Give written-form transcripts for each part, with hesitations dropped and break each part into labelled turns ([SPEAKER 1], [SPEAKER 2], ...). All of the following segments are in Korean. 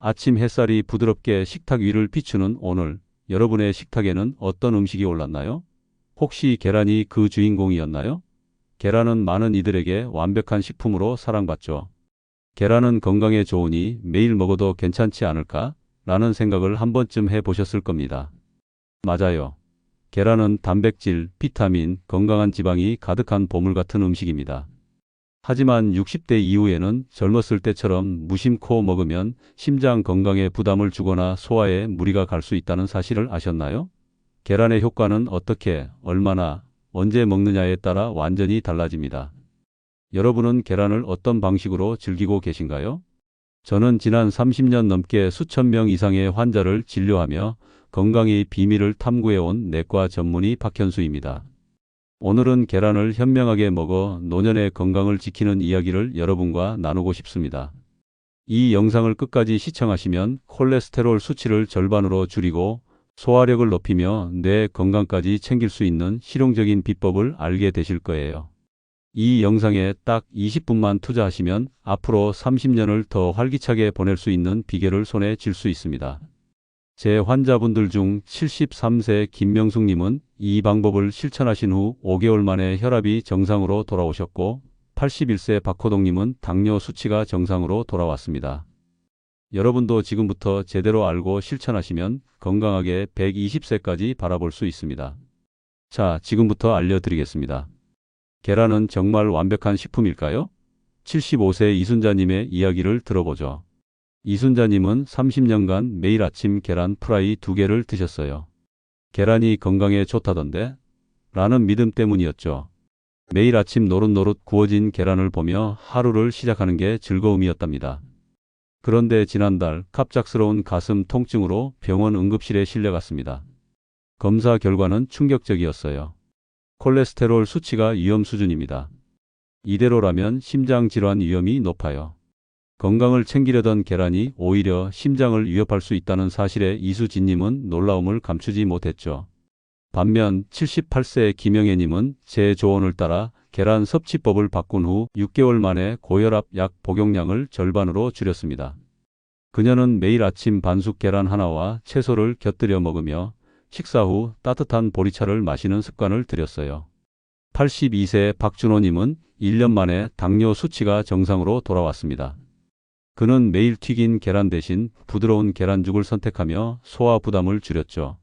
[SPEAKER 1] 아침 햇살이 부드럽게 식탁 위를 비추는 오늘, 여러분의 식탁에는 어떤 음식이 올랐나요? 혹시 계란이 그 주인공이었나요? 계란은 많은 이들에게 완벽한 식품으로 사랑받죠. 계란은 건강에 좋으니 매일 먹어도 괜찮지 않을까? 라는 생각을 한 번쯤 해보셨을 겁니다. 맞아요. 계란은 단백질, 비타민, 건강한 지방이 가득한 보물 같은 음식입니다. 하지만 60대 이후에는 젊었을 때처럼 무심코 먹으면 심장 건강에 부담을 주거나 소화에 무리가 갈 수 있다는 사실을 아셨나요? 계란의 효과는 어떻게, 얼마나, 언제 먹느냐에 따라 완전히 달라집니다. 여러분은 계란을 어떤 방식으로 즐기고 계신가요? 저는 지난 30년 넘게 수천 명 이상의 환자를 진료하며 건강의 비밀을 탐구해온 내과 전문의 박현수입니다. 오늘은 계란을 현명하게 먹어 노년의 건강을 지키는 이야기를 여러분과 나누고 싶습니다. 이 영상을 끝까지 시청하시면 콜레스테롤 수치를 절반으로 줄이고 소화력을 높이며 뇌 건강까지 챙길 수 있는 실용적인 비법을 알게 되실 거예요. 이 영상에 딱 20분만 투자하시면 앞으로 30년을 더 활기차게 보낼 수 있는 비결을 손에 쥘 수 있습니다. 제 환자분들 중 73세 김명숙님은 이 방법을 실천하신 후 5개월 만에 혈압이 정상으로 돌아오셨고 81세 박호동님은 당뇨 수치가 정상으로 돌아왔습니다. 여러분도 지금부터 제대로 알고 실천하시면 건강하게 120세까지 바라볼 수 있습니다. 자, 지금부터 알려드리겠습니다. 계란은 정말 완벽한 식품일까요? 75세 이순자님의 이야기를 들어보죠. 이순자님은 30년간 매일 아침 계란 프라이 2개를 드셨어요. 계란이 건강에 좋다던데? 라는 믿음 때문이었죠. 매일 아침 노릇노릇 구워진 계란을 보며 하루를 시작하는 게 즐거움이었답니다. 그런데 지난달 갑작스러운 가슴 통증으로 병원 응급실에 실려갔습니다. 검사 결과는 충격적이었어요. 콜레스테롤 수치가 위험 수준입니다. 이대로라면 심장 질환 위험이 높아요. 건강을 챙기려던 계란이 오히려 심장을 위협할 수 있다는 사실에 이수진님은 놀라움을 감추지 못했죠. 반면 78세 김영애님은 제 조언을 따라 계란 섭취법을 바꾼 후 6개월 만에 고혈압 약 복용량을 절반으로 줄였습니다. 그녀는 매일 아침 반숙 계란 하나와 채소를 곁들여 먹으며 식사 후 따뜻한 보리차를 마시는 습관을 들였어요. 82세 박준호님은 1년 만에 당뇨 수치가 정상으로 돌아왔습니다. 그는 매일 튀긴 계란 대신 부드러운 계란죽을 선택하며 소화 부담을 줄였죠.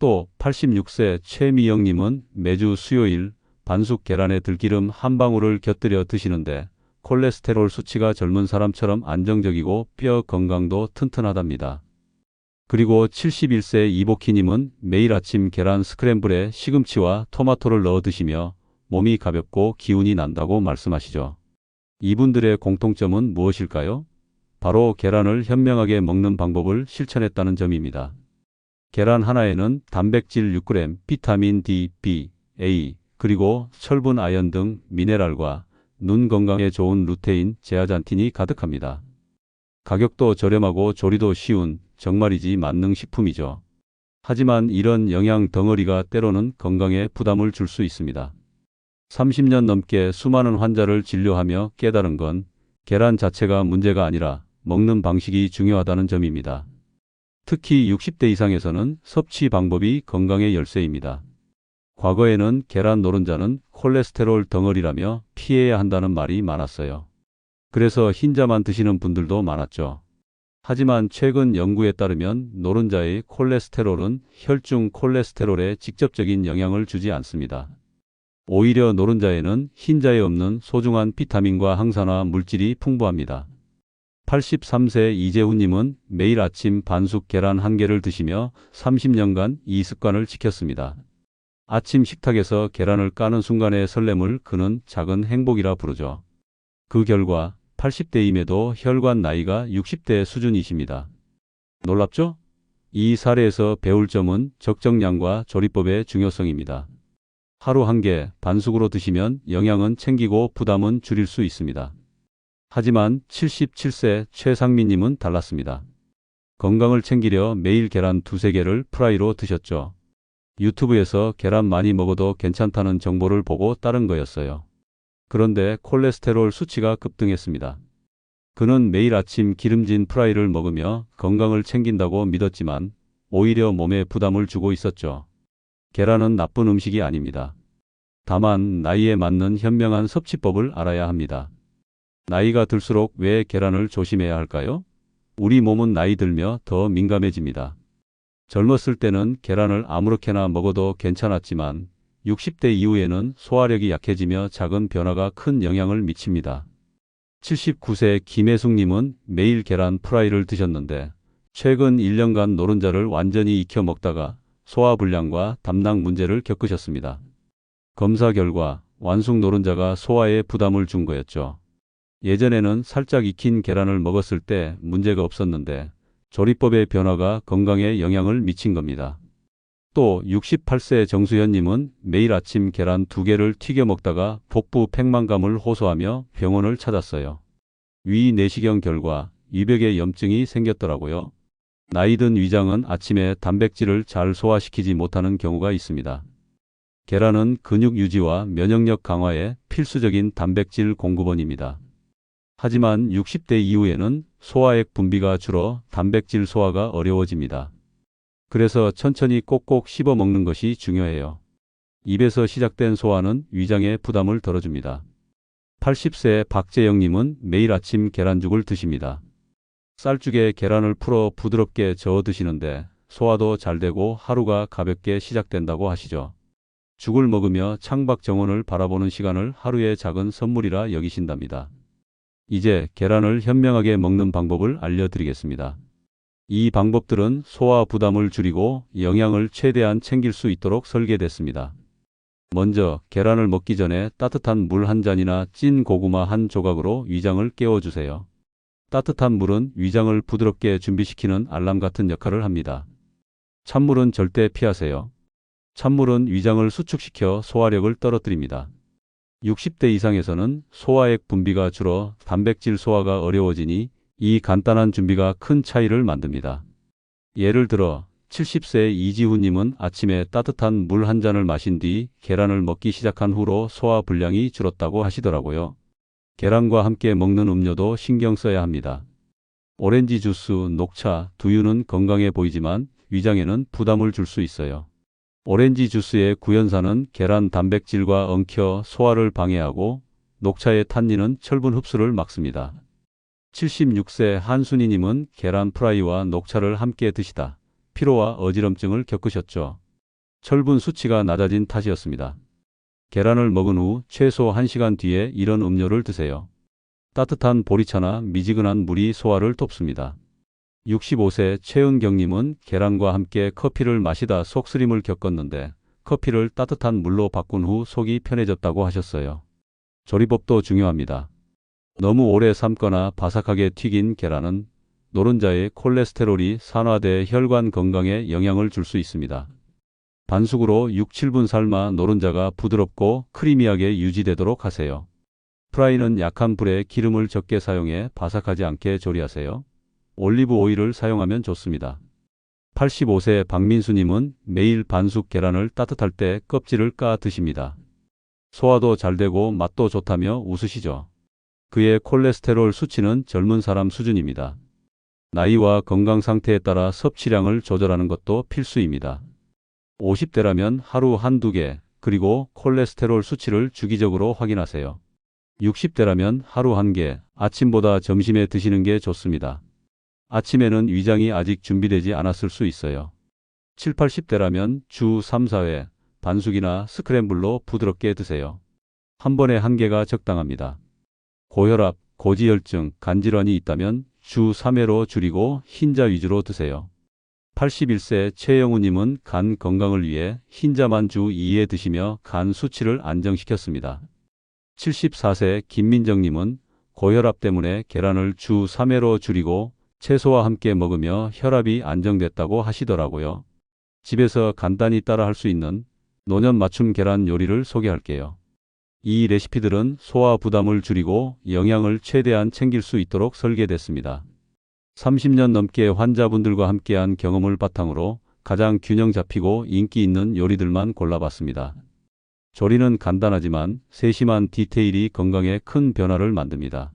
[SPEAKER 1] 또 86세 최미영님은 매주 수요일 반숙 계란에 들기름 한 방울을 곁들여 드시는데 콜레스테롤 수치가 젊은 사람처럼 안정적이고 뼈 건강도 튼튼하답니다. 그리고 71세 이복희님은 매일 아침 계란 스크램블에 시금치와 토마토를 넣어 드시며 몸이 가볍고 기운이 난다고 말씀하시죠. 이분들의 공통점은 무엇일까요? 바로 계란을 현명하게 먹는 방법을 실천했다는 점입니다. 계란 하나에는 단백질 6g, 비타민 D, B, A, 그리고 철분, 아연 등 미네랄과 눈 건강에 좋은 루테인, 제아잔틴이 가득합니다. 가격도 저렴하고 조리도 쉬운 정말이지 만능 식품이죠. 하지만 이런 영양 덩어리가 때로는 건강에 부담을 줄 수 있습니다. 30년 넘게 수많은 환자를 진료하며 깨달은 건 계란 자체가 문제가 아니라 먹는 방식이 중요하다는 점입니다. 특히 60대 이상에서는 섭취 방법이 건강의 열쇠입니다. 과거에는 계란 노른자는 콜레스테롤 덩어리라며 피해야 한다는 말이 많았어요. 그래서 흰자만 드시는 분들도 많았죠. 하지만 최근 연구에 따르면 노른자의 콜레스테롤은 혈중 콜레스테롤에 직접적인 영향을 주지 않습니다. 오히려 노른자에는 흰자에 없는 소중한 비타민과 항산화 물질이 풍부합니다. 83세 이재훈님은 매일 아침 반숙 계란 1개를 드시며 30년간 이 습관을 지켰습니다. 아침 식탁에서 계란을 까는 순간의 설렘을 그는 작은 행복이라 부르죠. 그 결과 80대임에도 혈관 나이가 60대 수준이십니다. 놀랍죠? 이 사례에서 배울 점은 적정량과 조리법의 중요성입니다. 하루 1개 반숙으로 드시면 영양은 챙기고 부담은 줄일 수 있습니다. 하지만 77세 최상민님은 달랐습니다. 건강을 챙기려 매일 계란 2~3개를 프라이로 드셨죠. 유튜브에서 계란 많이 먹어도 괜찮다는 정보를 보고 따른 거였어요. 그런데 콜레스테롤 수치가 급등했습니다. 그는 매일 아침 기름진 프라이를 먹으며 건강을 챙긴다고 믿었지만 오히려 몸에 부담을 주고 있었죠. 계란은 나쁜 음식이 아닙니다. 다만 나이에 맞는 현명한 섭취법을 알아야 합니다. 나이가 들수록 왜 계란을 조심해야 할까요? 우리 몸은 나이 들며 더 민감해집니다. 젊었을 때는 계란을 아무렇게나 먹어도 괜찮았지만 60대 이후에는 소화력이 약해지며 작은 변화가 큰 영향을 미칩니다. 79세 김혜숙님은 매일 계란 프라이를 드셨는데 최근 1년간 노른자를 완전히 익혀 먹다가 소화불량과 담낭 문제를 겪으셨습니다. 검사 결과 완숙 노른자가 소화에 부담을 준 거였죠. 예전에는 살짝 익힌 계란을 먹었을 때 문제가 없었는데 조리법의 변화가 건강에 영향을 미친 겁니다. 또 68세 정수현님은 매일 아침 계란 2개를 튀겨 먹다가 복부 팽만감을 호소하며 병원을 찾았어요. 위 내시경 결과 위벽에 염증이 생겼더라고요. 나이 든 위장은 아침에 단백질을 잘 소화시키지 못하는 경우가 있습니다. 계란은 근육 유지와 면역력 강화에 필수적인 단백질 공급원입니다. 하지만 60대 이후에는 소화액 분비가 줄어 단백질 소화가 어려워집니다. 그래서 천천히 꼭꼭 씹어 먹는 것이 중요해요. 입에서 시작된 소화는 위장에 부담을 덜어줍니다. 80세 박재영님은 매일 아침 계란죽을 드십니다. 쌀죽에 계란을 풀어 부드럽게 저어 드시는데 소화도 잘 되고 하루가 가볍게 시작된다고 하시죠. 죽을 먹으며 창밖 정원을 바라보는 시간을 하루의 작은 선물이라 여기신답니다. 이제 계란을 현명하게 먹는 방법을 알려드리겠습니다. 이 방법들은 소화 부담을 줄이고 영양을 최대한 챙길 수 있도록 설계됐습니다. 먼저 계란을 먹기 전에 따뜻한 물 한 잔이나 찐 고구마 한 조각으로 위장을 깨워주세요. 따뜻한 물은 위장을 부드럽게 준비시키는 알람 같은 역할을 합니다. 찬물은 절대 피하세요. 찬물은 위장을 수축시켜 소화력을 떨어뜨립니다. 60대 이상에서는 소화액 분비가 줄어 단백질 소화가 어려워지니 이 간단한 준비가 큰 차이를 만듭니다. 예를 들어 70세 이지훈님은 아침에 따뜻한 물 한 잔을 마신 뒤 계란을 먹기 시작한 후로 소화 불량이 줄었다고 하시더라고요. 계란과 함께 먹는 음료도 신경 써야 합니다. 오렌지 주스, 녹차, 두유는 건강해 보이지만 위장에는 부담을 줄 수 있어요. 오렌지 주스의 구연산은 계란 단백질과 엉켜 소화를 방해하고 녹차의 탄닌은 철분 흡수를 막습니다. 76세 한순희님은 계란 프라이와 녹차를 함께 드시다 피로와 어지럼증을 겪으셨죠. 철분 수치가 낮아진 탓이었습니다. 계란을 먹은 후 최소 1시간 뒤에 이런 음료를 드세요. 따뜻한 보리차나 미지근한 물이 소화를 돕습니다. 65세 최은경님은 계란과 함께 커피를 마시다 속쓰림을 겪었는데 커피를 따뜻한 물로 바꾼 후 속이 편해졌다고 하셨어요. 조리법도 중요합니다. 너무 오래 삶거나 바삭하게 튀긴 계란은 노른자의 콜레스테롤이 산화돼 혈관 건강에 영향을 줄 수 있습니다. 반숙으로 6, 7분 삶아 노른자가 부드럽고 크리미하게 유지되도록 하세요. 프라이는 약한 불에 기름을 적게 사용해 바삭하지 않게 조리하세요. 올리브 오일을 사용하면 좋습니다. 85세 박민수님은 매일 반숙 계란을 따뜻할 때 껍질을 까 드십니다. 소화도 잘 되고 맛도 좋다며 웃으시죠. 그의 콜레스테롤 수치는 젊은 사람 수준입니다. 나이와 건강 상태에 따라 섭취량을 조절하는 것도 필수입니다. 50대라면 하루 한두 개, 그리고 콜레스테롤 수치를 주기적으로 확인하세요. 60대라면 하루 1개, 아침보다 점심에 드시는 게 좋습니다. 아침에는 위장이 아직 준비되지 않았을 수 있어요. 7, 80대라면 주 3, 4회 반숙이나 스크램블로 부드럽게 드세요. 한 번에 1개가 적당합니다. 고혈압, 고지혈증, 간질환이 있다면 주 3회로 줄이고 흰자 위주로 드세요. 81세 최영우님은 간 건강을 위해 흰자만 주 2회 드시며 간 수치를 안정시켰습니다. 74세 김민정님은 고혈압 때문에 계란을 주 3회로 줄이고 채소와 함께 먹으며 혈압이 안정됐다고 하시더라고요. 집에서 간단히 따라 할 수 있는 노년 맞춤 계란 요리를 소개할게요. 이 레시피들은 소화 부담을 줄이고 영양을 최대한 챙길 수 있도록 설계됐습니다. 30년 넘게 환자분들과 함께한 경험을 바탕으로 가장 균형 잡히고 인기 있는 요리들만 골라봤습니다. 조리는 간단하지만 세심한 디테일이 건강에 큰 변화를 만듭니다.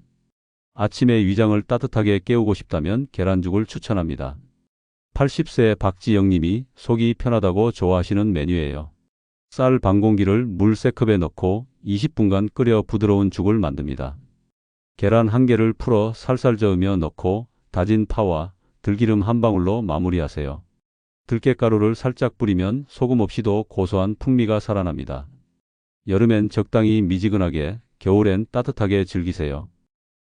[SPEAKER 1] 아침에 위장을 따뜻하게 깨우고 싶다면 계란죽을 추천합니다. 80세 박지영님이 속이 편하다고 좋아하시는 메뉴예요. 쌀 반공기를 물 3컵에 넣고 20분간 끓여 부드러운 죽을 만듭니다. 계란 1개를 풀어 살살 저으며 넣고 다진 파와 들기름 한 방울로 마무리하세요. 들깨가루를 살짝 뿌리면 소금 없이도 고소한 풍미가 살아납니다. 여름엔 적당히 미지근하게, 겨울엔 따뜻하게 즐기세요.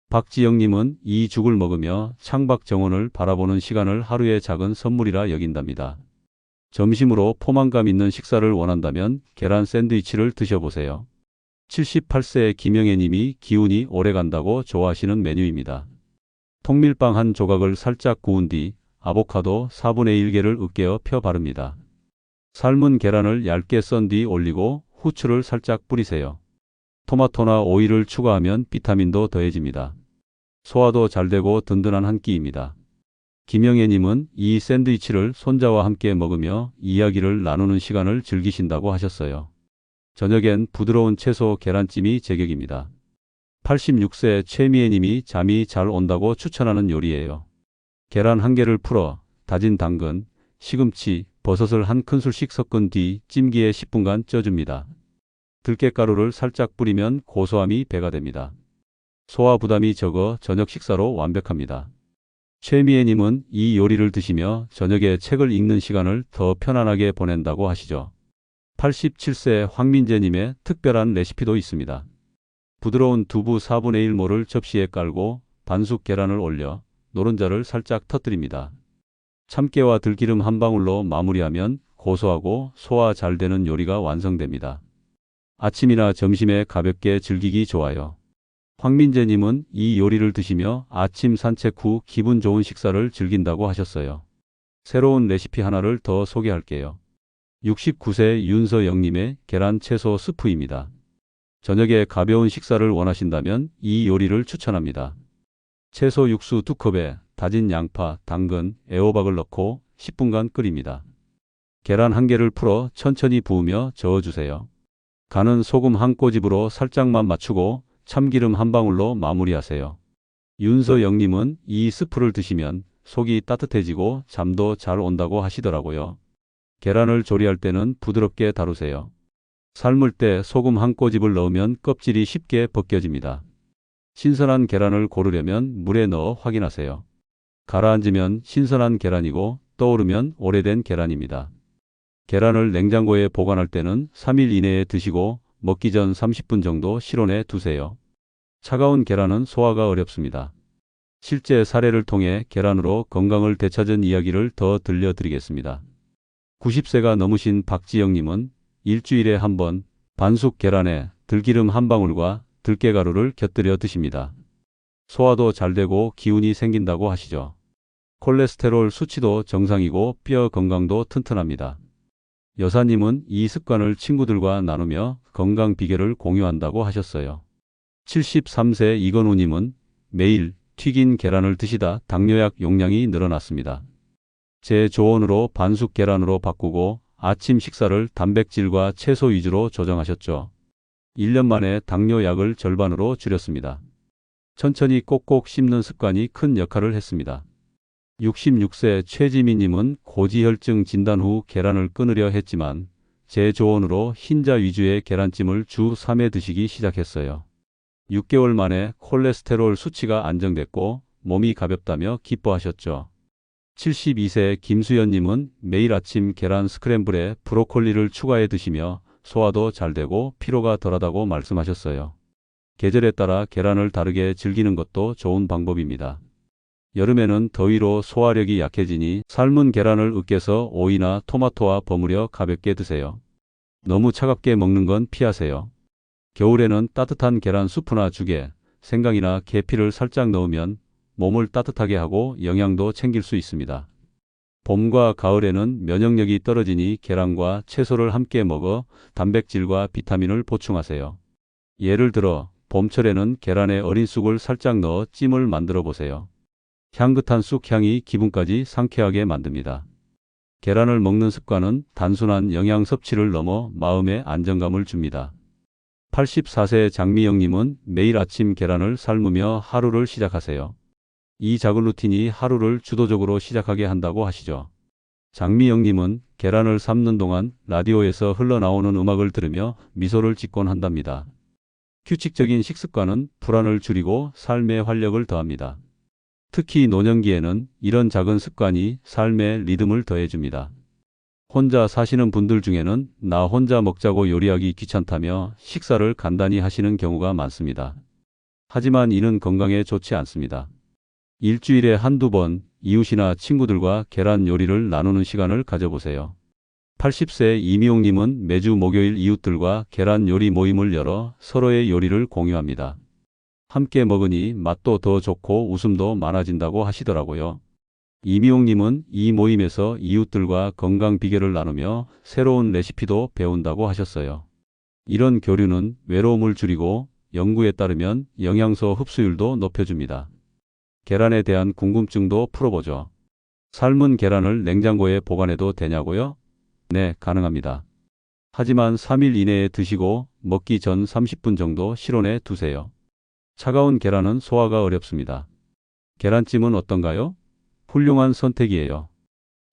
[SPEAKER 1] 박지영님은 이 죽을 먹으며 창밖 정원을 바라보는 시간을 하루의 작은 선물이라 여긴답니다. 점심으로 포만감 있는 식사를 원한다면 계란 샌드위치를 드셔보세요. 78세 김영애님이 기운이 오래간다고 좋아하시는 메뉴입니다. 통밀빵 한 조각을 살짝 구운 뒤 아보카도 4분의 1개를 으깨어 펴 바릅니다. 삶은 계란을 얇게 썬 뒤 올리고 후추를 살짝 뿌리세요. 토마토나 오이를 추가하면 비타민도 더해집니다. 소화도 잘 되고 든든한 한 끼입니다. 김영애님은 이 샌드위치를 손자와 함께 먹으며 이야기를 나누는 시간을 즐기신다고 하셨어요. 저녁엔 부드러운 채소 계란찜이 제격입니다. 86세 최미애님이 잠이 잘 온다고 추천하는 요리예요. 계란 1개를 풀어 다진 당근, 시금치, 버섯을 한 큰술씩 섞은 뒤 찜기에 10분간 쪄줍니다. 들깨가루를 살짝 뿌리면 고소함이 배가 됩니다. 소화 부담이 적어 저녁 식사로 완벽합니다. 최미애님은 이 요리를 드시며 저녁에 책을 읽는 시간을 더 편안하게 보낸다고 하시죠. 87세 황민재님의 특별한 레시피도 있습니다. 부드러운 두부 4분의 1모를 접시에 깔고 반숙 계란을 올려 노른자를 살짝 터뜨립니다. 참깨와 들기름 한 방울로 마무리하면 고소하고 소화 잘 되는 요리가 완성됩니다. 아침이나 점심에 가볍게 즐기기 좋아요. 황민재님은 이 요리를 드시며 아침 산책 후 기분 좋은 식사를 즐긴다고 하셨어요. 새로운 레시피 하나를 더 소개할게요. 69세 윤서영님의 계란 채소 스프입니다. 저녁에 가벼운 식사를 원하신다면 이 요리를 추천합니다. 채소 육수 2컵에 다진 양파, 당근, 애호박을 넣고 10분간 끓입니다. 계란 1개를 풀어 천천히 부으며 저어주세요. 간은 소금 한 꼬집으로 살짝만 맞추고 참기름 한 방울로 마무리하세요. 윤서영님은 이 스프를 드시면 속이 따뜻해지고 잠도 잘 온다고 하시더라고요. 계란을 조리할 때는 부드럽게 다루세요. 삶을 때 소금 한 꼬집을 넣으면 껍질이 쉽게 벗겨집니다. 신선한 계란을 고르려면 물에 넣어 확인하세요. 가라앉으면 신선한 계란이고 떠오르면 오래된 계란입니다. 계란을 냉장고에 보관할 때는 3일 이내에 드시고 먹기 전 30분 정도 실온에 두세요. 차가운 계란은 소화가 어렵습니다. 실제 사례를 통해 계란으로 건강을 되찾은 이야기를 더 들려드리겠습니다. 90세가 넘으신 박지영님은 일주일에 한 번 반숙 계란에 들기름 한 방울과 들깨가루를 곁들여 드십니다. 소화도 잘 되고 기운이 생긴다고 하시죠. 콜레스테롤 수치도 정상이고 뼈 건강도 튼튼합니다. 여사님은 이 습관을 친구들과 나누며 건강 비결을 공유한다고 하셨어요. 73세 이건우님은 매일 튀긴 계란을 드시다 당뇨약 용량이 늘어났습니다. 제 조언으로 반숙 계란으로 바꾸고 아침 식사를 단백질과 채소 위주로 조정하셨죠. 1년 만에 당뇨약을 절반으로 줄였습니다. 천천히 꼭꼭 씹는 습관이 큰 역할을 했습니다. 66세 최지민님은 고지혈증 진단 후 계란을 끊으려 했지만 제 조언으로 흰자 위주의 계란찜을 주 3회 드시기 시작했어요. 6개월 만에 콜레스테롤 수치가 안정됐고 몸이 가볍다며 기뻐하셨죠. 72세 김수연님은 매일 아침 계란 스크램블에 브로콜리를 추가해 드시며 소화도 잘 되고 피로가 덜하다고 말씀하셨어요. 계절에 따라 계란을 다르게 즐기는 것도 좋은 방법입니다. 여름에는 더위로 소화력이 약해지니 삶은 계란을 으깨서 오이나 토마토와 버무려 가볍게 드세요. 너무 차갑게 먹는 건 피하세요. 겨울에는 따뜻한 계란 수프나 죽에 생강이나 계피를 살짝 넣으면 몸을 따뜻하게 하고 영양도 챙길 수 있습니다. 봄과 가을에는 면역력이 떨어지니 계란과 채소를 함께 먹어 단백질과 비타민을 보충하세요. 예를 들어 봄철에는 계란에 어린 쑥을 살짝 넣어 찜을 만들어 보세요. 향긋한 쑥 향이 기분까지 상쾌하게 만듭니다. 계란을 먹는 습관은 단순한 영양 섭취를 넘어 마음의 안정감을 줍니다. 84세 장미영님은 매일 아침 계란을 삶으며 하루를 시작하세요. 이 작은 루틴이 하루를 주도적으로 시작하게 한다고 하시죠. 장미영님은 계란을 삶는 동안 라디오에서 흘러나오는 음악을 들으며 미소를 짓곤 한답니다. 규칙적인 식습관은 불안을 줄이고 삶에 활력을 더합니다. 특히 노년기에는 이런 작은 습관이 삶에 리듬을 더해줍니다. 혼자 사시는 분들 중에는 나 혼자 먹자고 요리하기 귀찮다며 식사를 간단히 하시는 경우가 많습니다. 하지만 이는 건강에 좋지 않습니다. 일주일에 한두 번 이웃이나 친구들과 계란 요리를 나누는 시간을 가져보세요. 80세 이미용님은 매주 목요일 이웃들과 계란 요리 모임을 열어 서로의 요리를 공유합니다. 함께 먹으니 맛도 더 좋고 웃음도 많아진다고 하시더라고요. 이미용님은 이 모임에서 이웃들과 건강 비결을 나누며 새로운 레시피도 배운다고 하셨어요. 이런 교류는 외로움을 줄이고 연구에 따르면 영양소 흡수율도 높여줍니다. 계란에 대한 궁금증도 풀어보죠. 삶은 계란을 냉장고에 보관해도 되냐고요? 네, 가능합니다. 하지만 3일 이내에 드시고 먹기 전 30분 정도 실온에 두세요. 차가운 계란은 소화가 어렵습니다. 계란찜은 어떤가요? 훌륭한 선택이에요.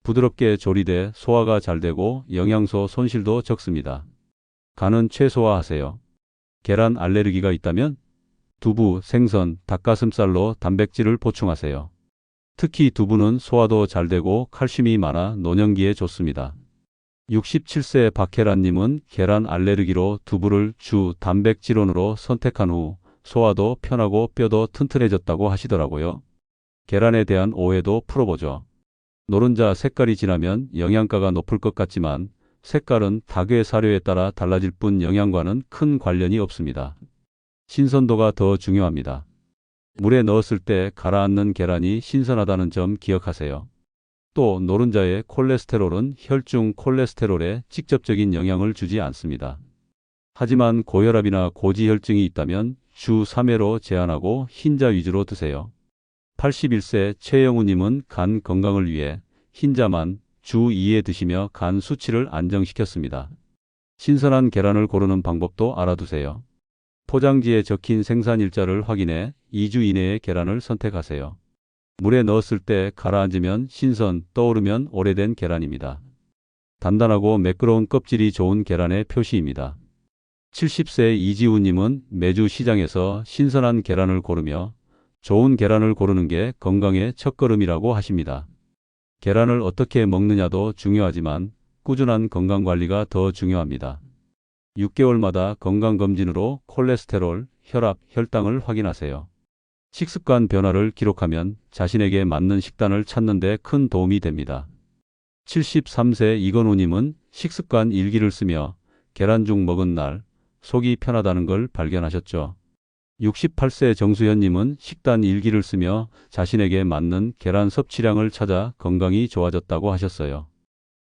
[SPEAKER 1] 부드럽게 조리돼 소화가 잘 되고 영양소 손실도 적습니다. 간은 최소화하세요. 계란 알레르기가 있다면 두부, 생선, 닭가슴살로 단백질을 보충하세요. 특히 두부는 소화도 잘 되고 칼슘이 많아 노년기에 좋습니다. 67세 박혜란님은 계란 알레르기로 두부를 주 단백질원으로 선택한 후 소화도 편하고 뼈도 튼튼해졌다고 하시더라고요. 계란에 대한 오해도 풀어보죠. 노른자 색깔이 진하면 영양가가 높을 것 같지만 색깔은 닭의 사료에 따라 달라질 뿐 영양과는 큰 관련이 없습니다. 신선도가 더 중요합니다. 물에 넣었을 때 가라앉는 계란이 신선하다는 점 기억하세요. 또 노른자의 콜레스테롤은 혈중 콜레스테롤에 직접적인 영향을 주지 않습니다. 하지만 고혈압이나 고지혈증이 있다면 주 3회로 제한하고 흰자 위주로 드세요. 81세 최영우님은 간 건강을 위해 흰자만 주 2회 드시며 간 수치를 안정시켰습니다. 신선한 계란을 고르는 방법도 알아두세요. 포장지에 적힌 생산일자를 확인해 2주 이내에 계란을 선택하세요. 물에 넣었을 때 가라앉으면 신선, 떠오르면 오래된 계란입니다. 단단하고 매끄러운 껍질이 좋은 계란의 표시입니다. 70세 이지우님은 매주 시장에서 신선한 계란을 고르며 좋은 계란을 고르는 게 건강의 첫걸음이라고 하십니다. 계란을 어떻게 먹느냐도 중요하지만 꾸준한 건강관리가 더 중요합니다. 6개월마다 건강검진으로 콜레스테롤, 혈압, 혈당을 확인하세요. 식습관 변화를 기록하면 자신에게 맞는 식단을 찾는 데 큰 도움이 됩니다. 73세 이건우님은 식습관 일기를 쓰며 계란죽 먹은 날 속이 편하다는 걸 발견하셨죠. 68세 정수현님은 식단 일기를 쓰며 자신에게 맞는 계란 섭취량을 찾아 건강이 좋아졌다고 하셨어요.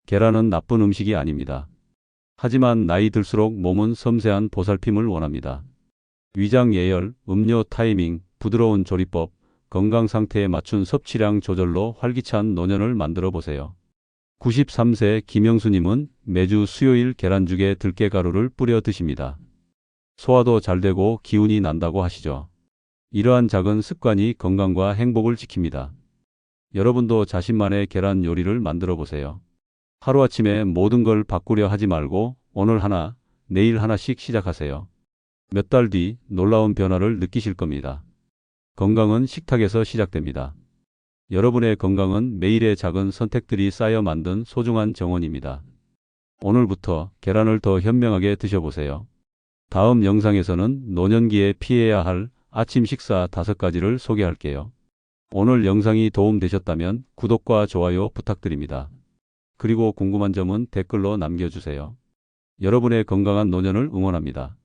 [SPEAKER 1] 계란은 나쁜 음식이 아닙니다. 하지만 나이 들수록 몸은 섬세한 보살핌을 원합니다. 위장 예열, 음료 타이밍, 부드러운 조리법, 건강 상태에 맞춘 섭취량 조절로 활기찬 노년을 만들어 보세요. 93세 김영수님은 매주 수요일 계란죽에 들깨가루를 뿌려 드십니다. 소화도 잘 되고 기운이 난다고 하시죠. 이러한 작은 습관이 건강과 행복을 지킵니다. 여러분도 자신만의 계란 요리를 만들어 보세요. 하루아침에 모든 걸 바꾸려 하지 말고 오늘 하나, 내일 하나씩 시작하세요. 몇 달 뒤 놀라운 변화를 느끼실 겁니다. 건강은 식탁에서 시작됩니다. 여러분의 건강은 매일의 작은 선택들이 쌓여 만든 소중한 정원입니다. 오늘부터 계란을 더 현명하게 드셔보세요. 다음 영상에서는 노년기에 피해야 할 아침 식사 5가지를 소개할게요. 오늘 영상이 도움되셨다면 구독과 좋아요 부탁드립니다. 그리고 궁금한 점은 댓글로 남겨주세요. 여러분의 건강한 노년을 응원합니다.